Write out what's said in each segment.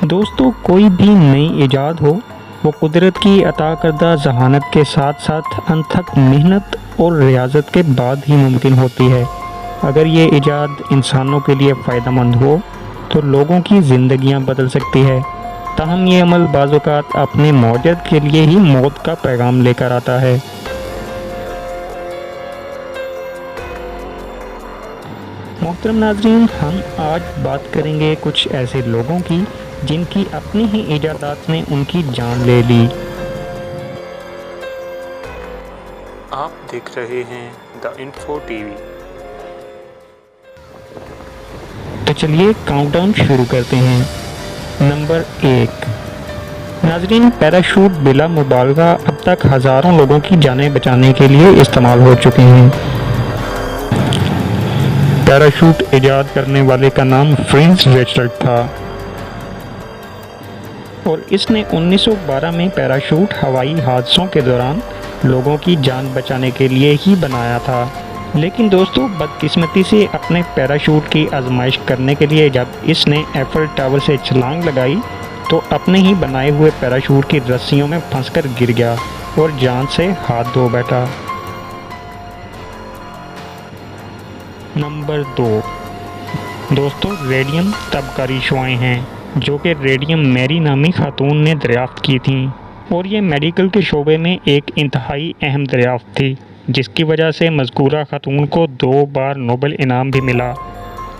दोस्तों, कोई भी नई ईजाद हो वो कुदरत की अता करदा ज़हानत के साथ साथ अनथक मेहनत और रियाज़त के बाद ही मुमकिन होती है। अगर ये ईजाद इंसानों के लिए फ़ायदेमंद हो तो लोगों की ज़िंदगियां बदल सकती है। ताहम ये अमल बाज़ औक़ात अपने मौजद के लिए ही मौत का पैगाम लेकर आता है। मोहतरम नाज़रीन, हम आज बात करेंगे कुछ ऐसे लोगों की जिनकी अपनी ही इजादात ने उनकी जान ले ली। आप देख रहे हैं द इन्फो टीवी। तो चलिए काउंटडाउन शुरू करते हैं। नंबर 1। नाज़रीन, पैराशूट बिला मुबालगा अब तक हज़ारों लोगों की जानें बचाने के लिए इस्तेमाल हो चुके हैं। पैराशूट ईजाद करने वाले का नाम फ्रिट्ज़ रिचर्ड था और इसने 1912 में पैराशूट हवाई हादसों के दौरान लोगों की जान बचाने के लिए ही बनाया था। लेकिन दोस्तों, बदकिस्मती से अपने पैराशूट की आजमाइश करने के लिए जब इसने एफिल टावर से छलांग लगाई तो अपने ही बनाए हुए पैराशूट की रस्सियों में फंसकर गिर गया और जान से हाथ धो बैठा। नंबर 2। दोस्तों, रेडियम तबकारी शुआएं हैं जो कि रेडियम मैरी नामी खातून ने दरियाफ्त की थीं और ये मेडिकल के शोबे में एक इंतहाई अहम दरियाफ्त थी, जिसकी वजह से मज़कूरा खातून को 2 बार नोबेल इनाम भी मिला।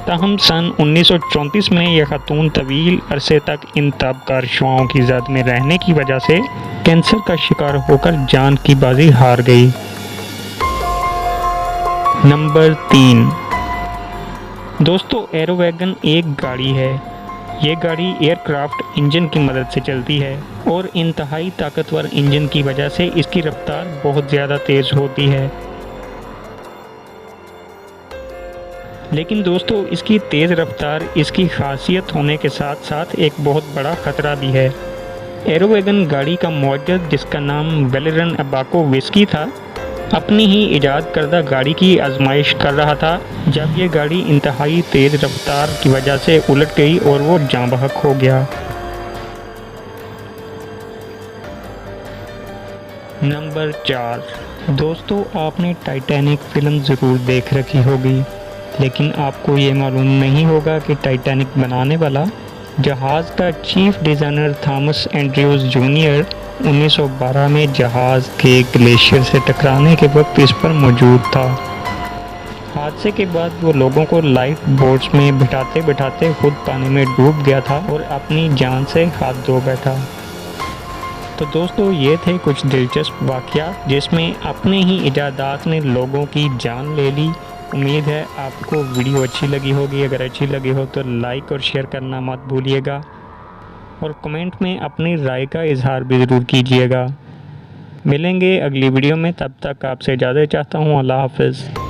ताहम सन 1934 में यह खातून तवील अरसे तक इन तबकार शुआओं की जद में रहने की वजह से कैंसर का शिकार होकर जान की बाजी हार गई। नंबर 3। दोस्तों, एरोवैगन एक गाड़ी है। ये गाड़ी एयरक्राफ्ट इंजन की मदद से चलती है और इंतहाई ताकतवर इंजन की वजह से इसकी रफ्तार बहुत ज़्यादा तेज़ होती है। लेकिन दोस्तों, इसकी तेज़ रफ्तार इसकी खासियत होने के साथ साथ एक बहुत बड़ा ख़तरा भी है। एरोवैगन गाड़ी का मौजद, जिसका नाम वेलेरन अबाको विस्की था, अपनी ही ईजाद करदा गाड़ी की आजमाइश कर रहा था जब ये गाड़ी इंतहाई तेज़ रफ्तार की वजह से उलट गई और वो जाँ बहक हो गया। नंबर 4। दोस्तों, आपने टाइटैनिक फिल्म ज़रूर देख रखी होगी, लेकिन आपको ये मालूम नहीं होगा कि टाइटैनिक बनाने वाला जहाज़ का chief designer Thomas Andrews junior 1912 में जहाज़ के ग्लेशियर से टकराने के वक्त इस पर मौजूद था। हादसे के बाद वो लोगों को लाइफ बोट्स में बिठाते बिठाते खुद पानी में डूब गया था और अपनी जान से हाथ धो बैठा। तो दोस्तों, ये थे कुछ दिलचस्प वाक़या जिसमें अपने ही इजादात ने लोगों की जान ले ली। उम्मीद है आपको वीडियो अच्छी लगी होगी। अगर अच्छी लगी हो तो लाइक और शेयर करना मत भूलिएगा और कमेंट में अपनी राय का इजहार भी ज़रूर कीजिएगा। मिलेंगे अगली वीडियो में, तब तक आपसे इजाज़त चाहता हूँ। अल्लाह हाफ़िज़।